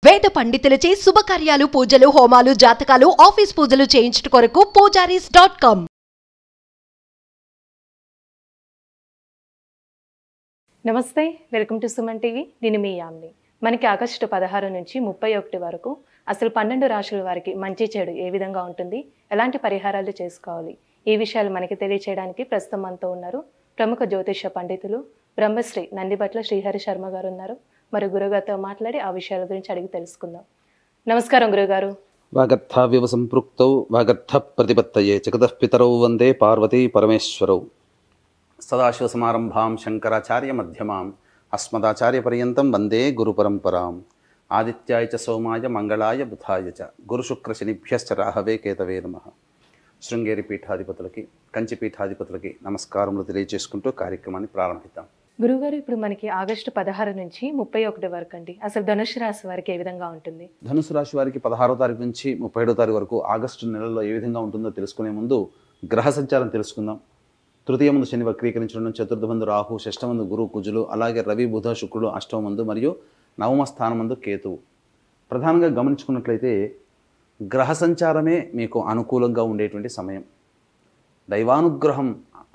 వేద పండితులచే శుభకార్యాలు, పూజలు, హోమాలు, జాతకాలు, ఆఫీస్ పూజలు చేయించుట కొరకు పూజారీస్.com. నమస్తే, వెల్కమ్ టు సుమన్ టీవీ. నేను మీ యామ్ని. మనకి ఆగస్టు 16 నుంచి 31 వరకు అసలు 12 రాశుల వారికి మంచి చెడు ఏ విధంగా ఉంటుంది, ఎలాంటి పరిహారాలు చేసుకోవాలి, ఈ విషయాలు మనకి తెలియచేయడానికి ప్రస్తుతం మనతో ఉన్నారు ప్రముఖ జ్యోతిష పండితులు బ్రహ్మశ్రీ నందిబట్ల శ్రీహరి శర్మ గారు ఉన్నారు. మరి గురుగారితో మాట్లాడి ఆ విషయాల గురించి అడిగి తెలుసుకుందాం. నమస్కారం గురుగారు. వాగర్థావ్యవ సంపృక్తౌ వాగర్థ ప్రతిపత్తయే జగతః పితరౌ వందే పార్వతీ పరమేశ్వరౌ. సదాశివసమారంభాం శంకరాచార్య మధ్యమాం అస్మదాచార్య పర్యంతం వందే గురు పరంపరాం. ఆదిత్యాయ చ సోమాయ మంగళాయ బుధాయ చ గురుశుక్ర శనిభ్యశ్చ రాహవే కేతవే నమః. శృంగేరి పీఠాధిపతులకి, కంచి పీఠాధిపతులకి నమస్కారములు తెలియజేసుకుంటూ కార్యక్రమాన్ని ప్రారంభిద్దాం. గురుగారు, ఇప్పుడు మనకి ఆగస్టు 16 నుంచి 31 వరకు అండి, అసలు ధనుసు రాశి వారికి ఏ విధంగా ఉంటుంది? ధనుసు రాశి వారికి 16వ తారీఖు నుంచి 37వ తారీఖు వరకు ఆగస్టు నెలలో ఏ విధంగా ఉంటుందో తెలుసుకునే ముందు గ్రహ సంచారం తెలుసుకుందాం. తృతీయ ముందు శని వక్రీకరించడం, చతుర్థ మందు రాహు, షష్ఠ మందు గురు కుజులు, అలాగే రవి బుధ శుక్రుడు అష్టమ మందు మరియు నవమ స్థానం మందు కేతువు. ప్రధానంగా గమనించుకున్నట్లయితే గ్రహ సంచారమే మీకు అనుకూలంగా ఉండేటువంటి సమయం. దైవానుగ్రహం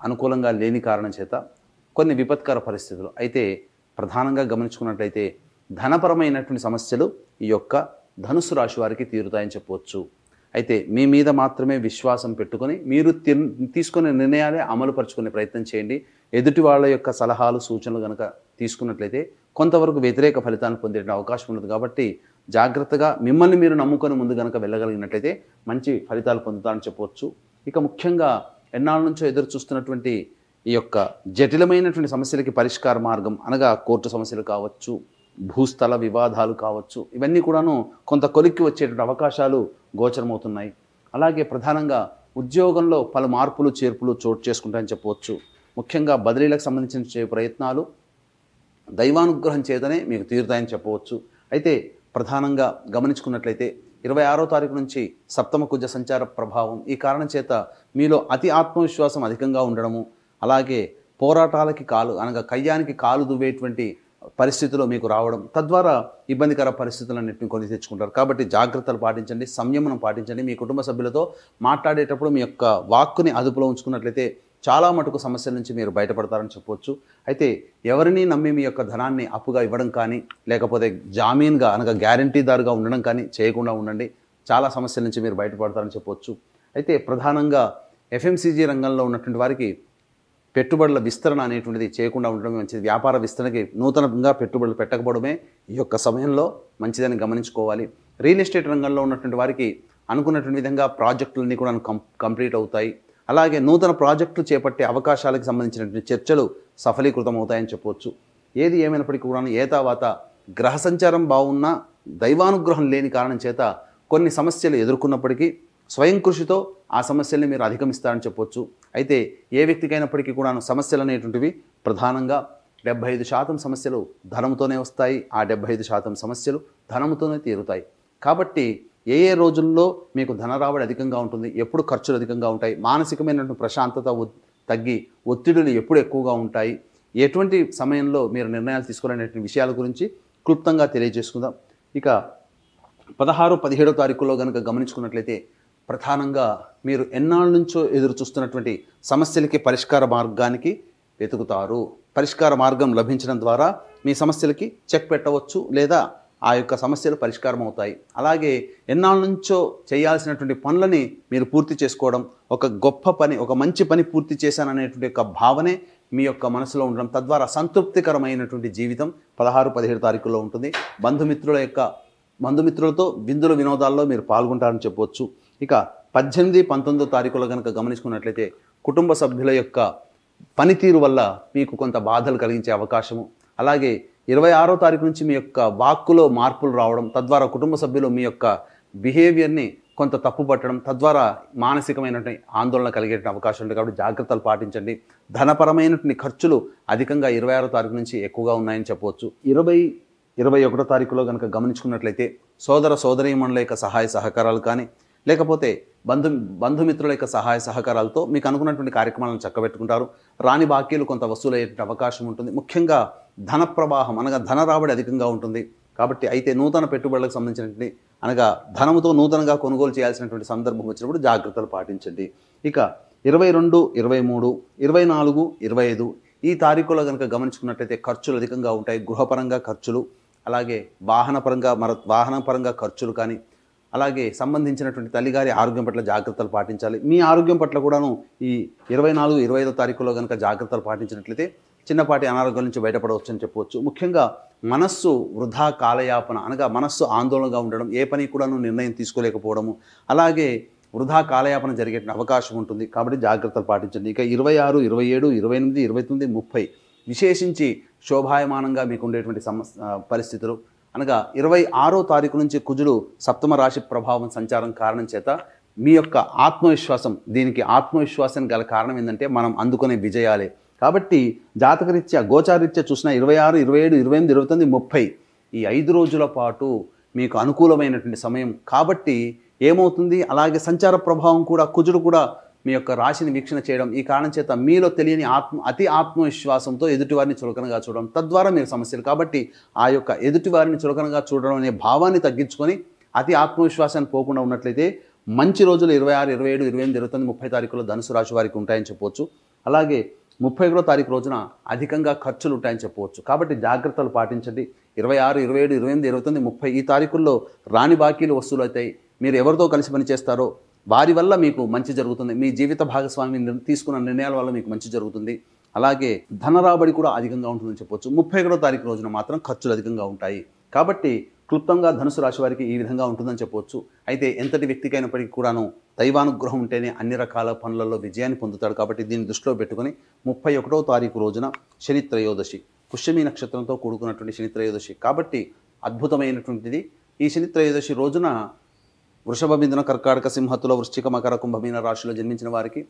అనుకూలంగా లేని కారణం చేత కొన్ని విపత్కర పరిస్థితులు అయితే ప్రధానంగా గమనించుకున్నట్లయితే ధనపరమైనటువంటి సమస్యలు ఈ యొక్క ధనుస్సు రాశి వారికి తీరుతాయని చెప్పవచ్చు. అయితే మీ మీద మాత్రమే విశ్వాసం పెట్టుకొని మీరు తీసుకునే నిర్ణయాలే అమలుపరుచుకునే ప్రయత్నం చేయండి. ఎదుటి వాళ్ళ యొక్క సలహాలు సూచనలు కనుక తీసుకున్నట్లయితే కొంతవరకు వ్యతిరేక ఫలితాలను పొందే అవకాశం ఉండదు. కాబట్టి జాగ్రత్తగా మిమ్మల్ని మీరు నమ్ముకొని ముందు కనుక వెళ్ళగలిగినట్లయితే మంచి ఫలితాలు పొందుతారని చెప్పవచ్చు. ఇక ముఖ్యంగా ఎన్నాళ్ళ నుంచో ఎదురు చూస్తున్నటువంటి ఈ యొక్క జటిలమైనటువంటి సమస్యలకి పరిష్కార మార్గం అనగా కోర్టు సమస్యలు కావచ్చు, భూస్థల వివాదాలు కావచ్చు, ఇవన్నీ కూడాను కొంత కొలిక్కి వచ్చేటువంటి అవకాశాలు గోచరమవుతున్నాయి. అలాగే ప్రధానంగా ఉద్యోగంలో పలు మార్పులు చేర్పులు చోటు చేసుకుంటాయని చెప్పవచ్చు. ముఖ్యంగా బదిలీలకు సంబంధించిన ప్రయత్నాలు దైవానుగ్రహం చేతనే మీకు తీరుతాయని చెప్పవచ్చు. అయితే ప్రధానంగా గమనించుకున్నట్లయితే 26వ తారీఖు నుంచి సప్తమ కుజ సంచార ప్రభావం ఈ కారణం చేత మీలో అతి ఆత్మవిశ్వాసం అధికంగా ఉండడము, అలాగే పోరాటాలకి అనగా కయ్యానికి కాలు దువ్వేటువంటి పరిస్థితుల్లో మీకు రావడం, తద్వారా ఇబ్బందికర పరిస్థితులన్నింటినీ కొని తెచ్చుకుంటారు. కాబట్టి జాగ్రత్తలు పాటించండి, సంయమనం పాటించండి. మీ కుటుంబ సభ్యులతో మాట్లాడేటప్పుడు మీ యొక్క వాక్కుని అదుపులో ఉంచుకున్నట్లయితే చాలా మటుకు సమస్యల నుంచి మీరు బయటపడతారని చెప్పవచ్చు. అయితే ఎవరిని నమ్మి మీ యొక్క ధనాన్ని అప్పుగా ఇవ్వడం కానీ, లేకపోతే జామీన్గా అనగా గ్యారంటీదారుగా ఉండడం కానీ చేయకుండా ఉండండి. చాలా సమస్యల నుంచి మీరు బయటపడతారని చెప్పవచ్చు. అయితే ప్రధానంగా ఎఫ్ఎంసీజీ రంగంలో ఉన్నటువంటి వారికి పెట్టుబడుల విస్తరణ అనేటువంటిది చేయకుండా ఉండడం మంచిది. వ్యాపార విస్తరణకి నూతనంగా పెట్టుబడులు పెట్టకపోవడమే ఈ యొక్క సమయంలో మంచిదని గమనించుకోవాలి. రియల్ ఎస్టేట్ రంగంలో ఉన్నటువంటి వారికి అనుకున్నటువంటి విధంగా ప్రాజెక్టులన్నీ కూడా కంప్లీట్ అవుతాయి. అలాగే నూతన ప్రాజెక్టులు చేపట్టే అవకాశాలకు సంబంధించినటువంటి చర్చలు సఫలీకృతం అవుతాయని చెప్పవచ్చు. ఏది ఏమైనప్పటికీ కూడా ఏతావాత గ్రహ సంచారం బాగున్నా దైవానుగ్రహం లేని కారణం చేత కొన్ని సమస్యలు ఎదుర్కొన్నప్పటికీ స్వయం కృషితో ఆ సమస్యల్ని మీరు అధిగమిస్తారని చెప్పవచ్చు. అయితే ఏ వ్యక్తికైనప్పటికీ కూడా సమస్యలు అనేటువంటివి ప్రధానంగా 75% సమస్యలు ధనముతోనే వస్తాయి. ఆ 75% సమస్యలు ధనముతోనే తీరుతాయి. కాబట్టి ఏ రోజుల్లో మీకు ధన రాబడి అధికంగా ఉంటుంది, ఎప్పుడు ఖర్చులు అధికంగా ఉంటాయి, మానసికమైనటువంటి ప్రశాంతత తగ్గి ఒత్తిడులు ఎప్పుడు ఎక్కువగా ఉంటాయి, ఎటువంటి సమయంలో మీరు నిర్ణయాలు తీసుకోవాలనేటువంటి విషయాల గురించి క్లుప్తంగా తెలియజేసుకుందాం. ఇక 16, 17వ తారీఖులో కనుక గమనించుకున్నట్లయితే ప్రధానంగా మీరు ఎన్నాళ్ళ నుంచో ఎదురు చూస్తున్నటువంటి సమస్యలకి పరిష్కార మార్గానికి వెతుకుతారు. పరిష్కార మార్గం లభించడం ద్వారా మీ సమస్యలకి చెక్ పెట్టవచ్చు, లేదా ఆ యొక్క సమస్యలు పరిష్కారం అవుతాయి. అలాగే ఎన్నాళ్ళ నుంచో చేయాల్సినటువంటి పనులని మీరు పూర్తి చేసుకోవడం, ఒక గొప్ప పని, ఒక మంచి పని పూర్తి చేశాననేటువంటి యొక్క భావనే మీ యొక్క మనసులో ఉండడం, తద్వారా సంతృప్తికరమైనటువంటి జీవితం 16, 17 తారీఖుల్లో ఉంటుంది. బంధుమిత్రులతో విందుల వినోదాల్లో మీరు పాల్గొంటారని చెప్పవచ్చు. ఇక 18, 19వ తారీఖులో కనుక గమనించుకున్నట్లయితే కుటుంబ సభ్యుల యొక్క పనితీరు వల్ల మీకు కొంత బాధలు కలిగించే అవకాశము, అలాగే 26వ తారీఖు నుంచి మీ యొక్క వాక్కులో మార్పులు రావడం, తద్వారా కుటుంబ సభ్యులు మీ యొక్క బిహేవియర్ని కొంత తప్పు పట్టడం, తద్వారా మానసికమైనటువంటి ఆందోళన కలిగే అవకాశం ఉంది. కాబట్టి జాగ్రత్తలు పాటించండి. ధనపరమైనటువంటి ఖర్చులు అధికంగా 26వ తారీఖు నుంచి ఎక్కువగా ఉన్నాయని చెప్పవచ్చు. 21వ తారీఖులో కనుక గమనించుకున్నట్లయితే సోదర సోదరీమణుల యొక్క సహాయ సహకారాలు కానీ, లేకపోతే బంధుమిత్రుల యొక్క సహాయ సహకారాలతో మీకు అనుకున్నటువంటి కార్యక్రమాలను చక్కబెట్టుకుంటారు. రాని బాకీలు కొంత వసూలయ్యే అవకాశం ఉంటుంది. ముఖ్యంగా ధన ప్రవాహం అనగా ధన రాబడి అధికంగా ఉంటుంది. కాబట్టి అయితే నూతన పెట్టుబడులకు సంబంధించినటువంటి అనగా ధనముతో నూతనంగా కొనుగోలు చేయాల్సినటువంటి సందర్భం వచ్చినప్పుడు జాగ్రత్తలు పాటించండి. ఇక 22, 23, 24, 25 ఈ తారీఖులో కనుక గమనించుకున్నట్లయితే ఖర్చులు అధికంగా ఉంటాయి. గృహపరంగా ఖర్చులు, అలాగే వాహనపరంగా ఖర్చులు కానీ, అలాగే సంబంధించినటువంటి తల్లిగారి ఆరోగ్యం పట్ల జాగ్రత్తలు పాటించాలి. మీ ఆరోగ్యం పట్ల కూడాను ఈ 24, 25 తారీఖులో కనుక జాగ్రత్తలు పాటించినట్లయితే చిన్నపాటి అనారోగ్యం నుంచి బయటపడవచ్చు అని చెప్పవచ్చు. ముఖ్యంగా మనస్సు వృధా కాలయాపన అనగా మనస్సు ఆందోళనగా ఉండడం, ఏ పని కూడాను నిర్ణయం తీసుకోలేకపోవడము, అలాగే వృధా కాలయాపన జరిగే అవకాశం ఉంటుంది. కాబట్టి జాగ్రత్తలు పాటించండి. ఇక 26, 27, 28, 29, 30 విశేషించి శోభాయమానంగా మీకు ఉండేటువంటి పరిస్థితులు అనగా 26వ తారీఖు నుంచి కుజుడు సప్తమ రాశి ప్రభావం సంచారం కారణం చేత మీ యొక్క ఆత్మవిశ్వాసం, దీనికి ఆత్మవిశ్వాసం గల కారణం ఏంటంటే మనం అందుకునే విజయాలే. కాబట్టి జాతకరీత్యా గోచారీత్యా చూసిన 26, 27, 28, 29, 30 ఈ 5 రోజుల పాటు మీకు అనుకూలమైనటువంటి సమయం. కాబట్టి ఏమవుతుంది, అలాగే సంచార ప్రభావం కూడా కుజుడు కూడా మీ యొక్క రాశిని వీక్షణ చేయడం, ఈ కారణం చేత మీలో తెలియని అతి ఆత్మవిశ్వాసంతో ఎదుటివారిని చులకనగా చూడడం, తద్వారా మీరు సమస్యలు. కాబట్టి ఆ యొక్క ఎదుటివారిని చులకనగా చూడడం అనే భావాన్ని తగ్గించుకొని అతి ఆత్మవిశ్వాసాన్ని పోకుండా ఉన్నట్లయితే మంచి రోజులు 26, 27, 28, 29, 30 తారీఖులో ధనుసు రాశి వారికి ఉంటాయని చెప్పవచ్చు. అలాగే 31వ తారీఖు రోజున అధికంగా ఖర్చులు ఉంటాయని చెప్పవచ్చు. కాబట్టి జాగ్రత్తలు పాటించండి. 26, 27, 28, 29, 30 ఈ తారీఖుల్లో రాని బాకీలు వసూలు అవుతాయి. మీరు ఎవరితో కలిసి పనిచేస్తారో వారి వల్ల మీకు మంచి జరుగుతుంది. మీ జీవిత భాగస్వామి తీసుకున్న నిర్ణయాల వల్ల మీకు మంచి జరుగుతుంది. అలాగే ధన రాబడి కూడా అధికంగా ఉంటుందని చెప్పవచ్చు. 31వ తారీఖు రోజున మాత్రం ఖర్చులు అధికంగా ఉంటాయి. కాబట్టి క్లుప్తంగా ధనుసు రాశి వారికి ఈ విధంగా ఉంటుందని చెప్పవచ్చు. అయితే ఎంతటి వ్యక్తికైనప్పటికీ కూడాను దైవానుగ్రహం ఉంటేనే అన్ని రకాల పనులలో విజయాన్ని పొందుతాడు. కాబట్టి దీన్ని దృష్టిలో పెట్టుకుని 31వ తారీఖు రోజున శని త్రయోదశి, పుష్యమి నక్షత్రంతో కూడుకున్నటువంటి శని త్రయోదశి. కాబట్టి అద్భుతమైనటువంటిది. ఈ శని త్రయోదశి రోజున వృషభ, మిథున, కర్కాటక, సింహతుల, వృశ్చిక, మకర, కుంభమీన రాశిలో జన్మించిన వారికి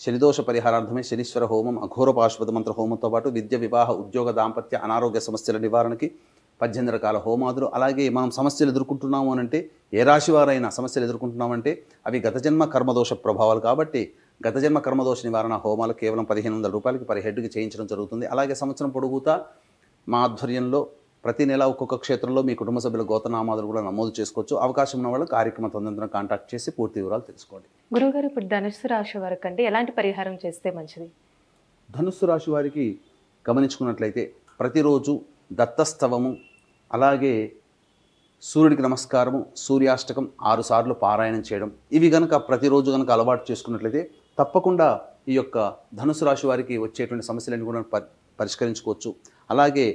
శనిదోష పరిహారార్థమే శనీశ్వర హోమం, అఘోర పాశుపత మంత్ర హోమంతో పాటు విద్య, వివాహ, ఉద్యోగ, దాంపత్య, అనారోగ్య సమస్యల నివారణకి 18 రకాల హోమాదులు. అలాగే మనం సమస్యలు ఎదుర్కొంటున్నాము అనంటే, ఏ రాశి వారైనా సమస్యలు ఎదుర్కొంటున్నామంటే అవి గత జన్మ కర్మదోష ప్రభావాలు. కాబట్టి గత జన్మ కర్మదోష నివారణ హోమాలు కేవలం 1500 రూపాయలకి పర్ హెడ్కి చేయించడం జరుగుతుంది. అలాగే సంవత్సరం పొడుగుతా మా ఆధ్వర్యంలో ప్రతి నెల ఒక్కొక్క క్షేత్రంలో మీ కుటుంబ సభ్యుల గోత్రనామాదులు కూడా నమోదు చేసుకోవచ్చు. అవకాశం ఉన్న వాళ్ళు కార్యక్రమ తదనంతరం కాంటాక్ట్ చేసి పూర్తి వివరాలు తెలుసుకోండి. గురువుగారు, ఇప్పుడు ధనుస్సు రాశి వారికి అంటే ఎలాంటి పరిహారం చేస్తే మంచిది? ధనుస్సు రాశి వారికి గమనించుకున్నట్లయితే ప్రతిరోజు దత్తస్తవము, అలాగే సూర్యుడికి నమస్కారము, సూర్యాష్టకం 6 సార్లు పారాయణం చేయడం, ఇవి కనుక ప్రతిరోజు కనుక అలవాటు చేసుకున్నట్లయితే తప్పకుండా ఈ యొక్క ధనుసు రాశి వారికి వచ్చేటువంటి సమస్యలను కూడా పరిష్కరించుకోవచ్చు. అలాగే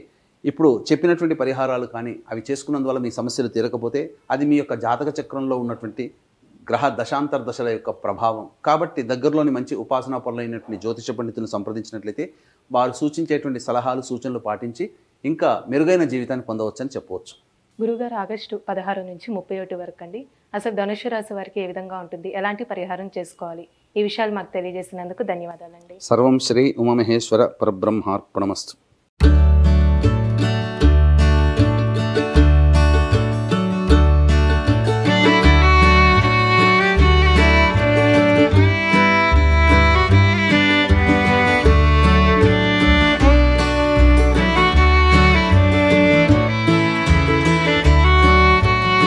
ఇప్పుడు చెప్పినటువంటి పరిహారాలు కానీ అవి చేసుకున్నందువల్ల మీ సమస్యలు తీరకపోతే అది మీ యొక్క జాతక చక్రంలో ఉన్నటువంటి గ్రహ దశాంతర దశల యొక్క ప్రభావం. కాబట్టి దగ్గరలోని మంచి ఉపాసనా పనులైనటువంటి జ్యోతిష పండితులను సంప్రదించినట్లయితే వారు సూచించేటువంటి సలహాలు, సూచనలు పాటించి ఇంకా మెరుగైన జీవితాన్ని పొందవచ్చని చెప్పవచ్చు. గురుగారు, ఆగస్టు 16 నుంచి 31 వరకు అండి అసలు ధనుస్సు రాశి వారికి ఏ విధంగా ఉంటుంది, ఎలాంటి పరిహారం చేసుకోవాలి, ఈ విషయాలు మాకు తెలియజేసినందుకు ధన్యవాదాలండి. సర్వం శ్రీ ఉమామహేశ్వర పరబ్రహ్మార్పణమస్తు.